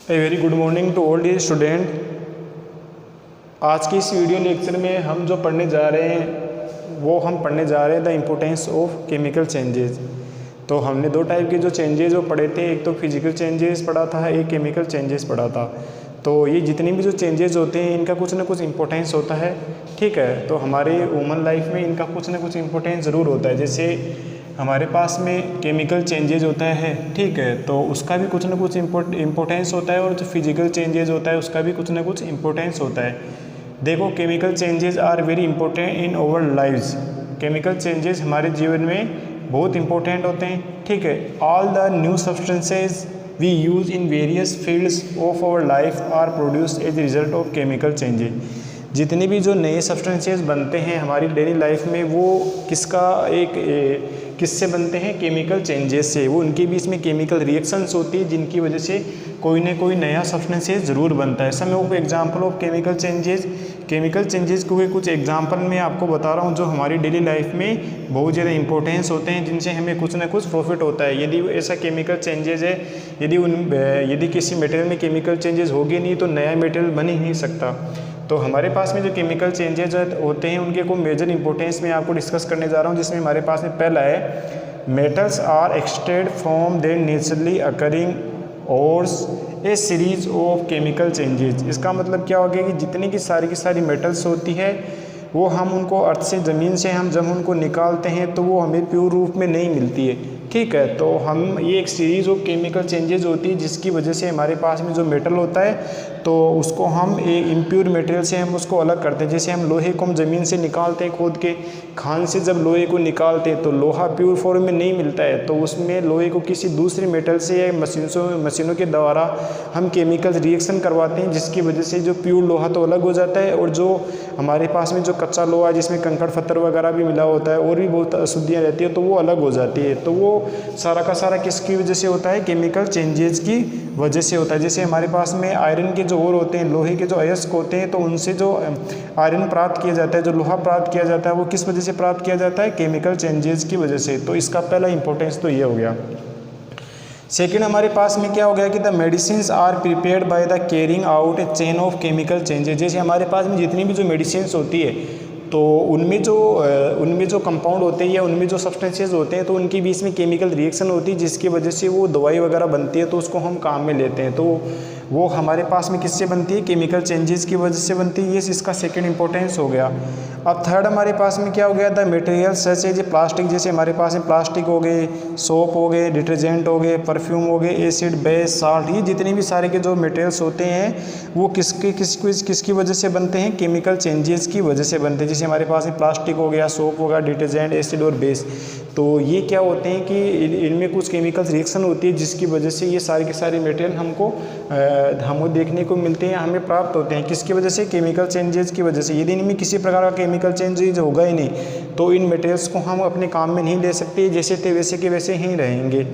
A very good morning to all dear student. आज की इस वीडियो लेक्चर में हम जो पढ़ने जा रहे हैं वो हम पढ़ने जा रहे हैं the importance of chemical changes. तो हमने दो टाइप के जो चेंजेस वो पढ़े थे, एक तो फिजिकल चेंजेस पढ़ा था, एक केमिकल चेंजेस पढ़ा था। तो ये जितनी भी जो चेंजेस होते हैं इनका कुछ ना कुछ इम्पोर्टेंस होता है, ठीक है। तो हमारे ह्यूमन लाइफ में इनका कुछ ना कुछ इम्पोर्टेंस ज़रूर होता है। जैसे हमारे पास में केमिकल चेंजेज होता है, ठीक है, तो उसका भी कुछ ना कुछ इम्पोर्टेंस होता है, और जो फिजिकल चेंजेज होता है उसका भी कुछ ना कुछ इम्पोर्टेंस होता है। देखो, chemical changes are very important in our lives. Chemical changes हमारे जीवन में बहुत इंपॉर्टेंट होते हैं, ठीक है। All the new substances we use in various fields of our life are produced as result of chemical changes. जितने भी जो नए सब्सटेंसेस बनते हैं हमारी डेली लाइफ में वो किससे बनते हैं? केमिकल चेंजेस से। वो उनके बीच में केमिकल रिएक्शंस होती है जिनकी वजह से कोई ना कोई नया सब्सटेंसेस ज़रूर बनता है। Some of example of chemical changes. Chemical changes के कुछ एग्जांपल मैं आपको बता रहा हूँ जो हमारी डेली लाइफ में बहुत ज़्यादा इंपॉर्टेंस होते हैं, जिनसे हमें कुछ ना कुछ प्रॉफिट होता है। यदि ऐसा केमिकल चेंजेस है, यदि किसी मटेरियल में केमिकल चेंजेस होगी नहीं तो नया मटेरियल बन ही नहीं सकता। तो हमारे पास में जो केमिकल चेंजेज होते हैं उनके को मेजर इंपॉर्टेंस मैं आपको डिस्कस करने जा रहा हूँ, जिसमें हमारे पास में पहला है metals are extracted from their naturally occurring ores a series of chemical changes. इसका मतलब क्या हो गया कि जितनी की सारी मेटल्स होती है वो हम उनको अर्थ से, ज़मीन से हम जब उनको निकालते हैं तो वो हमें प्योर रूप में नहीं मिलती है, ठीक है। तो हम ये एक सीरीज़ ऑफ केमिकल चेंजेज होती है जिसकी वजह से हमारे पास में जो मेटल होता है तो उसको हम एक इम्प्योर मटेरियल से हम उसको अलग करते हैं। जैसे हम लोहे को हम ज़मीन से निकालते हैं, खोद के खान से जब लोहे को निकालते हैं तो लोहा प्योर फॉर्म में नहीं मिलता है, तो उसमें लोहे को किसी दूसरे मेटल से या मशीनों के द्वारा हम केमिकल रिएक्शन करवाते हैं, जिसकी वजह से जो प्योर लोहा तो अलग हो जाता है और जो हमारे पास में जो कच्चा लोहा जिसमें कंकड़ पत्थर वगैरह भी मिला होता है और भी बहुत अशुद्धियाँ रहती है तो वो अलग हो जाती है। तो वो सारा का सारा किसकी वजह से होता है? केमिकल चेंजेस की वजह से होता है। जैसे हमारे पास में आयरन के जो और होते हैं, लोहे के जो अयस्क होते हैं, तो उनसे जो आयरन प्राप्त किया जाता है, जो लोहा प्राप्त किया जाता है, वो किस वजह से प्राप्त किया जाता है? केमिकल चेंजेस की वजह से। तो इसका पहला इंपॉर्टेंस तो ये हो गया। सेकेंड हमारे पास में क्या हो गया कि the medicine are prepared by the carrying out a chain of chemical changes. जैसे हमारे पास में जितनी भी जो मेडिसिन होती है तो उनमें जो कंपाउंड होते हैं या उनमें जो सब्सटेंसेस होते हैं तो उनके बीच में केमिकल रिएक्शन होती है जिसकी वजह से वो दवाई वगैरह बनती है, तो उसको हम काम में लेते हैं। तो वो हमारे पास में किससे बनती है? केमिकल चेंजेस की वजह से बनती है। ये इसका सेकंड इंपॉर्टेंस हो गया। अब थर्ड हमारे पास में क्या हो गया? The material such as plastic. जैसे हमारे पास में प्लास्टिक हो गए, सोप हो गए, डिटर्जेंट हो गए, परफ्यूम हो गए, एसिड, बेस, साल्ट, ये जितने भी सारे के जो मटेरियल्स होते हैं वो किसकी वजह से बनते हैं? केमिकल चेंजेस की वजह से बनते हैं। जैसे हमारे पास में प्लास्टिक हो गया, सोप हो गया, डिटर्जेंट, एसिड और बेस, तो ये क्या होते हैं कि इनमें कुछ केमिकल रिएक्शन होती है जिसकी वजह से ये सारे के सारे मटेरियल हमको देखने को मिलते हैं, हमें प्राप्त होते हैं। किसकी वजह से? केमिकल चेंजेस की वजह से। यदि इनमें किसी प्रकार का केमिकल चेंजेज होगा ही नहीं तो इन मटेरियल्स को हम अपने काम में नहीं ले सकते, जैसे थे वैसे के वैसे ही रहेंगे।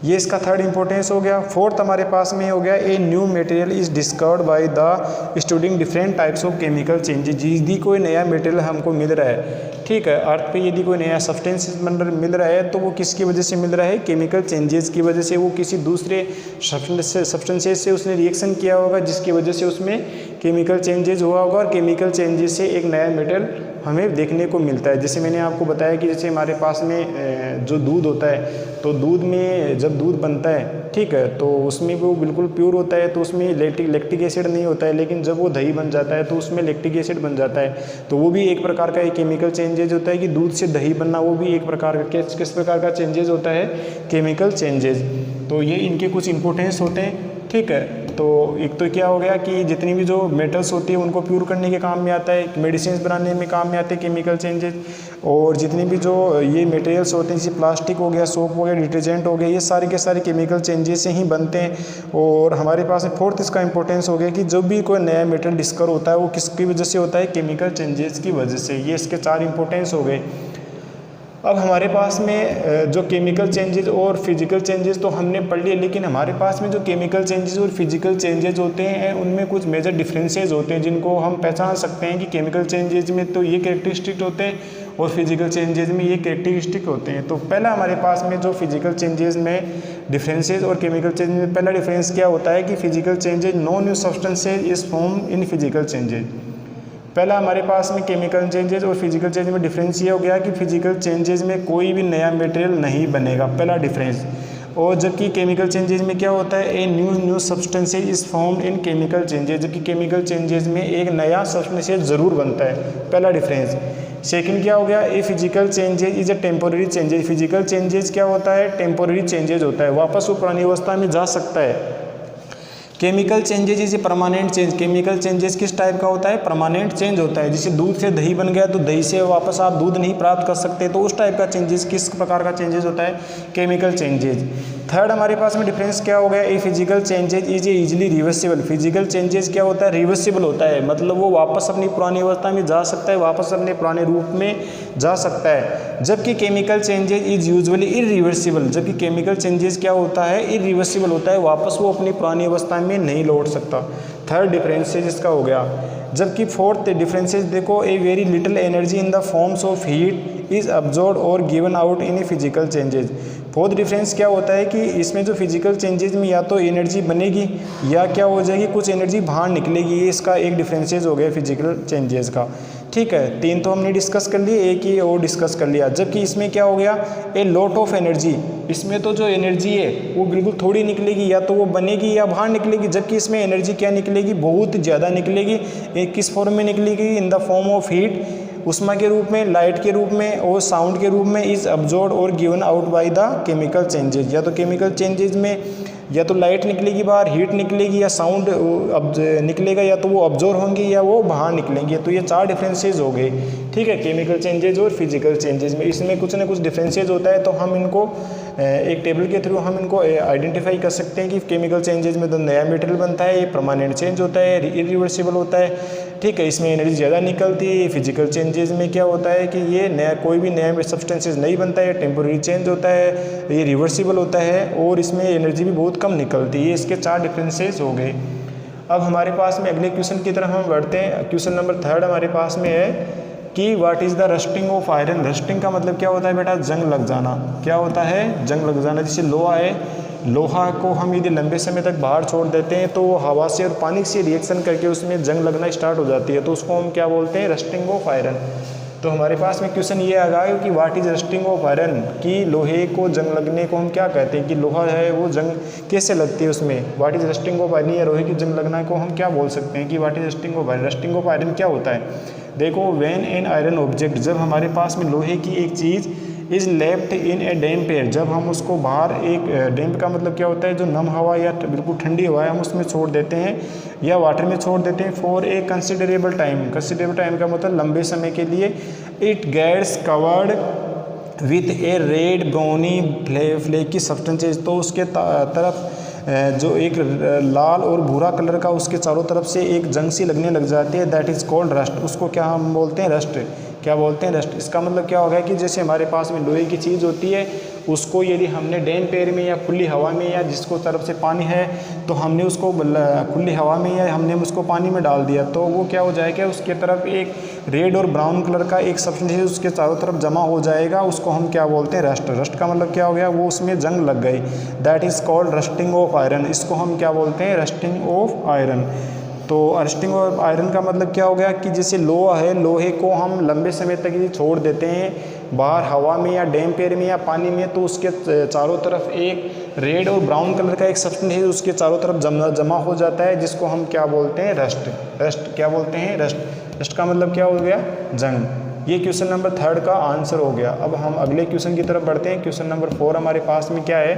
ये इसका थर्ड इंपॉर्टेंस हो गया। फोर्थ हमारे पास में हो गया a new material is discovered by the studying different types of chemical changes. यदि कोई नया मटेरियल हमको मिल रहा है, ठीक है, अर्थ पे यदि कोई नया सब्सटेंस मिल रहा है तो वो किसकी वजह से मिल रहा है? केमिकल चेंजेस की वजह से। वो किसी दूसरे सब्सटेंसेस से उसने रिएक्शन किया होगा जिसकी वजह से उसमें केमिकल चेंजेस हुआ होगा और केमिकल चेंजेस से एक नया मटेरियल हमें देखने को मिलता है। जैसे मैंने आपको बताया कि जैसे हमारे पास में जो दूध होता है तो दूध में जब दूध बनता है, ठीक है, तो उसमें वो बिल्कुल प्योर होता है तो उसमें लैक्टिक एसिड नहीं होता है, लेकिन जब वो दही बन जाता है तो उसमें लैक्टिक एसिड बन जाता है। तो वो भी एक प्रकार का एक केमिकल चेंजेज होता है कि दूध से दही बनना, वो भी एक प्रकार का किस प्रकार का चेंजेज होता है? Chemical changes. तो ये इनके कुछ इंपॉर्टेंस होते हैं, ठीक है। तो एक तो क्या हो गया कि जितनी भी जो मेटल्स होती है उनको प्योर करने के काम में आता है, मेडिसिन बनाने में काम में आते हैं केमिकल चेंजेस, और जितनी भी जो ये मटेरियल्स होते हैं जैसे प्लास्टिक हो गया, सोप हो गया, डिटर्जेंट हो गया, ये सारे के सारे केमिकल चेंजेस से ही बनते हैं। और हमारे पास में फोर्थ इसका इंपॉर्टेंस हो गया कि जब भी कोई नया मेटल डिस्कवर होता है वो किसकी वजह से होता है? केमिकल चेंजेस की वजह से। ये इसके 4 इंपॉर्टेंस हो गए। अब हमारे पास में जो केमिकल चेंजेस और फिजिकल चेंजेस तो हमने पढ़ लिए, लेकिन हमारे पास में जो केमिकल चेंजेस और फिजिकल चेंजेस होते हैं उनमें कुछ मेजर डिफरेंसेस होते हैं जिनको हम पहचान सकते हैं कि केमिकल चेंजेस में तो ये कैरेक्टरिस्टिक होते हैं और फिजिकल चेंजेस में ये कैरेक्टरिस्टिक होते हैं। तो पहला हमारे पास में जो फिजिकल चेंजेस में डिफरेंसेस और केमिकल चेंजेस में पहला डिफरेंस क्या होता है कि physical changes no new substances is form in physical changes. पहला हमारे पास में केमिकल चेंजेस और फिजिकल चेंज में डिफरेंस ये हो गया कि फिजिकल चेंजेस में कोई भी नया मटेरियल नहीं बनेगा, पहला डिफरेंस। और जबकि केमिकल चेंजेस में क्या होता है, a new substances is formed in chemical changes, जबकि केमिकल चेंजेस में एक नया सब्सटेंसेज ज़रूर बनता है, पहला डिफरेंस। सेकंड क्या हो गया, ए physical changes is a temporary changes. Physical changes क्या होता है, टेम्पोररी चेंजेज होता है, वापस वो पुरानी अवस्था में जा सकता है। Chemical changes is a permanent change. Chemical changes किस टाइप का होता है, परमानेंट चेंज होता है। जैसे दूध से दही बन गया तो दही से वापस आप दूध नहीं प्राप्त कर सकते, तो उस टाइप का चेंजेस, किस प्रकार का चेंजेस होता है, केमिकल चेंजेज। थर्ड हमारे पास में डिफरेंस क्या हो गया, ए physical changes is a easily reversible. Physical changes क्या होता है, रिवर्सिबल होता है, मतलब वो वापस अपनी पुरानी अवस्था में जा सकता है, वापस अपने पुराने रूप में जा सकता है। जबकि chemical changes is usually irreversible. जबकि केमिकल चेंजेस क्या होता है, इरिवर्सिबल होता है, वापस वो अपनी पुरानी अवस्था में नहीं लौट सकता। थर्ड डिफरेंसेज इसका हो गया। जबकि फोर्थ डिफरेंसेज देखो, a very little energy in the forms of heat is absorb और given out in a physical changes. Fourth difference क्या होता है कि इसमें जो फिजिकल चेंजेज में या तो एनर्जी बनेगी या क्या हो जाएगी, कुछ एनर्जी बाहर निकलेगी। ये इसका एक डिफरेंसेज हो गया फिजिकल चेंजेस का। ठीक है, तीन तो हमने डिस्कस कर लिए, एक ही और डिस्कस कर लिया। जबकि इसमें क्या हो गया, ए लॉट ऑफ एनर्जी। इसमें तो जो एनर्जी है वो बिल्कुल थोड़ी निकलेगी, या तो वो बनेगी या बाहर निकलेगी। जबकि इसमें एनर्जी क्या निकलेगी, बहुत ज़्यादा निकलेगी। एक किस फॉर्म में निकलेगी, in the form of heat, उष्मा के रूप में, लाइट के रूप में और साउंड के रूप में, इज अब्जॉर्ब और given out by the chemical changes. या तो केमिकल चेंजेज में या तो लाइट निकलेगी बाहर, हीट निकलेगी, या साउंड निकलेगा, या तो वो अब्जॉर्ब होंगी या वो बाहर निकलेंगे। तो ये चार डिफरेंसेस हो गए। ठीक है, केमिकल चेंजेज और फिजिकल चेंजेज में इसमें कुछ ना कुछ डिफरेंसेस होता है। तो हम इनको एक टेबल के थ्रू हम इनको आइडेंटिफाई कर सकते हैं कि केमिकल चेंजेज में तो नया मटेरियल बनता है, ये परमानेंट चेंज होता है, इरिवर्सिबल होता है। ठीक है, इसमें एनर्जी ज़्यादा निकलती है। फिजिकल चेंजेज में क्या होता है कि ये नया कोई भी नया सब्सटेंसेज नहीं बनता है, टेम्पोररी चेंज होता है, ये रिवर्सिबल होता है और इसमें एनर्जी भी बहुत कम निकलती है। इसके चार डिफरेंसेस हो गए। अब हमारे पास में अगले क्वेश्चन की तरफ हम बढ़ते हैं। क्वेश्चन नंबर थर्ड हमारे पास में है कि what is the rusting of iron. Rusting का मतलब क्या होता है बेटा, जंग लग जाना। क्या होता है, जंग लग जाना। जैसे लोहा है, लोहा को हम यदि लंबे समय तक बाहर छोड़ देते हैं तो हवा से और पानी से रिएक्शन करके उसमें जंग लगना स्टार्ट हो जाती है, तो उसको हम क्या बोलते हैं, रस्टिंग ऑफ आयरन। तो हमारे पास में क्वेश्चन ये आ गया कि what is rusting of iron, कि लोहे को जंग लगने को हम क्या कहते हैं, कि लोहा है वो जंग कैसे लगती है उसमें। What is rusting of iron, या लोहे की जंग लगना को हम क्या बोल सकते हैं कि what is rusting of iron. Rusting of iron क्या होता है, देखो, व्हेन एन आयरन ऑब्जेक्ट, जब हमारे पास में लोहे की एक चीज़ is left in a damp air, जब हम उसको बाहर, एक डैम्प का मतलब क्या होता है, जो नम हवा या बिल्कुल ठंडी हवा है हम उसमें छोड़ देते हैं या वाटर में छोड़ देते हैं for a considerable time. Considerable time का मतलब लंबे समय के लिए। It gets covered with a red browny flaky substances, तो उसके तरफ जो एक लाल और भूरा कलर का उसके चारों तरफ से एक जंग सी लगने लग जाती है, दैट इज़ कॉल्ड रस्ट। उसको क्या हम बोलते हैं, रस्ट। क्या बोलते हैं, रस्ट। इसका मतलब क्या होगा कि जैसे हमारे पास में लोहे की चीज़ होती है, उसको यदि हमने डैम्प एयर में या खुली हवा में, या जिसको तरफ से पानी है तो हमने उसको खुली हवा में या हमने उसको पानी में डाल दिया, तो वो क्या हो जाएगा, उसके तरफ एक रेड और ब्राउन कलर का एक सब्सटेंस उसके चारों तरफ जमा हो जाएगा, उसको हम क्या बोलते हैं, रस्ट। रस्ट का मतलब क्या हो गया, वो उसमें जंग लग गई, that is called rusting of iron. इसको हम क्या बोलते हैं, रस्टिंग ऑफ आयरन। तो रस्टिंग ऑफ आयरन का मतलब क्या हो गया कि जैसे लोहा है, लोहे को हम लंबे समय तक यदि छोड़ देते हैं बाहर हवा में या डैम्प एयर में या पानी में, तो उसके चारों तरफ एक रेड और ब्राउन कलर का एक सब्सटेंस है उसके चारों तरफ जमा हो जाता है, जिसको हम क्या बोलते हैं, रस्ट। रस्ट क्या बोलते हैं, रस्ट। रस्ट का मतलब क्या हो गया, जंग। ये क्वेश्चन नंबर थर्ड का आंसर हो गया। अब हम अगले क्वेश्चन की तरफ बढ़ते हैं। क्वेश्चन नंबर 4 हमारे पास में क्या है,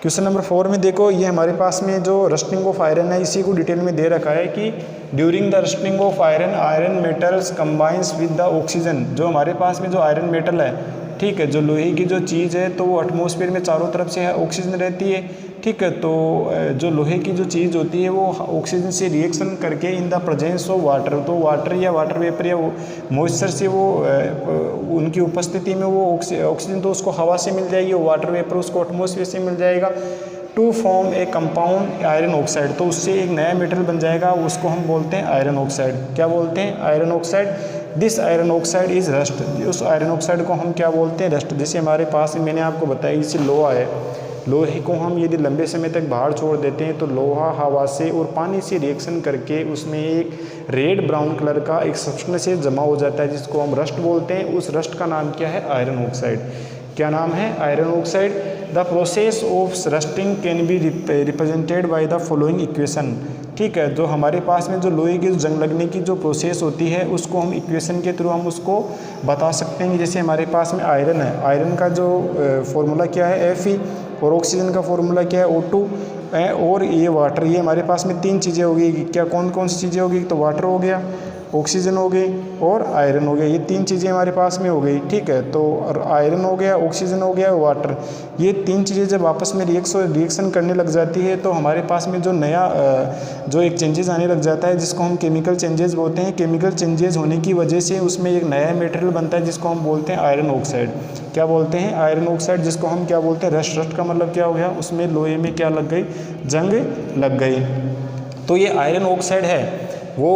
क्वेश्चन नंबर 4 में देखो, ये हमारे पास में जो रस्टिंग ऑफ आयरन है इसी को डिटेल में दे रखा है कि during the rusting of iron, iron metals combines with the oxygen. जो हमारे पास में जो आयरन मेटल है, ठीक है, जो लोहे की जो चीज़ है, तो वो एटमॉस्फेयर में चारों तरफ से ऑक्सीजन रहती है, ठीक है। तो जो लोहे की जो चीज़ होती है वो ऑक्सीजन से रिएक्शन करके in the presence of water, तो वाटर या वाटर वेपर या मॉइस्चर से वो उनकी उपस्थिति में वो ऑक्सीजन तो उसको हवा से मिल जाएगी, और वाटर वेपर उसको एटमॉस्फेयर से मिल जाएगा, to form a compound iron oxide. तो उससे एक नया मेटल बन जाएगा, उसको हम बोलते हैं आयरन ऑक्साइड। क्या बोलते हैं, iron oxide. This iron oxide is rust. उस आयरन ऑक्साइड को हम क्या बोलते हैं? रस्ट। जैसे हमारे पास मैंने आपको बताया जैसे लोहा है, लोहे को हम यदि लंबे समय तक बाहर छोड़ देते हैं तो लोहा हवा से और पानी से रिएक्शन करके उसमें एक रेड ब्राउन कलर का एक सब्सटेंस जमा हो जाता है जिसको हम रस्ट बोलते हैं। उस रस्ट का नाम क्या है? Iron oxide. क्या नाम है? Iron oxide. The process of rusting can be represented by the following equation. ठीक है, जो हमारे पास में जो लोहे की जंग लगने की जो प्रोसेस होती है उसको हम इक्वेशन के थ्रू हम उसको बता सकते हैं। जैसे हमारे पास में आयरन है, आयरन का जो फॉर्मूला क्या है? Fe, और ऑक्सीजन का फॉर्मूला क्या है? O2 और ये वाटर। ये हमारे पास में तीन चीज़ें होगी। क्या कौन कौन सी चीज़ें होगी? तो वाटर हो गया, ऑक्सीजन हो गई और आयरन हो गया। ये तीन चीज़ें हमारे पास में हो गई। ठीक है, तो आयरन हो गया, ऑक्सीजन हो गया, वाटर, ये तीन चीज़ें जब आपस में रिएक्शन करने लग जाती है तो हमारे पास में जो नया जो एक चेंजेस आने लग जाता है जिसको हम केमिकल चेंजेस बोलते हैं। केमिकल चेंजेस होने की वजह से उसमें एक नया मटेरियल बनता है जिसको हम बोलते हैं आयरन ऑक्साइड। क्या बोलते हैं? आयरन ऑक्साइड, जिसको हम क्या बोलते हैं? रस्ट। रस्ट का मतलब क्या हो गया? उसमें लोहे में क्या लग गई? जंग लग गई। तो ये आयरन ऑक्साइड है वो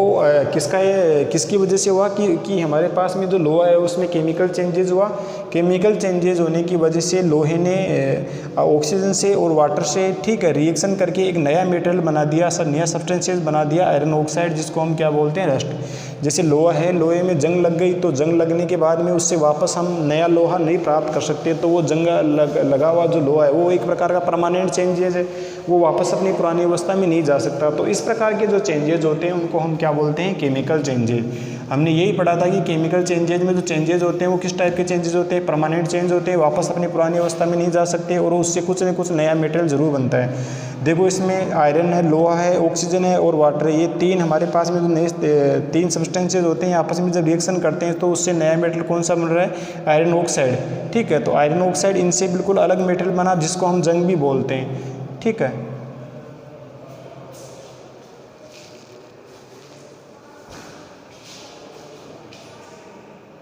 किसकी वजह से हुआ कि हमारे पास में जो लोहा है उसमें केमिकल चेंजेस हुआ। केमिकल चेंजेस होने की वजह से लोहे ने ऑक्सीजन से और वाटर से, ठीक है, रिएक्शन करके एक नया मटेरियल बना दिया, नया सब्सटेंसेस बना दिया आयरन ऑक्साइड, जिसको हम क्या बोलते हैं? रस्ट। जैसे लोहा है, लोहे में जंग लग गई तो जंग लगने के बाद में उससे वापस हम नया लोहा नहीं प्राप्त कर सकते, तो वो जंग लगा हुआ जो लोहा है वो एक प्रकार का परमानेंट चेंजेस है, वो वापस अपनी पुरानी अवस्था में नहीं जा सकता। तो इस प्रकार के जो चेंजेस होते हैं उनको हम क्या बोलते हैं? Chemical changes. हमने यही पढ़ा था कि केमिकल चेंजेस में जो चेंजेस होते हैं वो किस टाइप के चेंजेस होते हैं? परमानेंट चेंज होते हैं, वापस अपनी पुरानी अवस्था में नहीं जा सकते और उससे कुछ न कुछ नया मटेरियल जरूर बनता है। देखो इसमें आयरन है, लोहा है, ऑक्सीजन है और वाटर है, ये तीन हमारे पास में जो नए तीन सब्सटेंसेज होते हैं आपस में जब रिएक्शन करते हैं तो उससे नया मेटल कौन सा बन रहा है? Iron oxide. ठीक है, तो आयरन ऑक्साइड इनसे बिल्कुल अलग मेटल बना जिसको हम जंग भी बोलते हैं। ठीक है।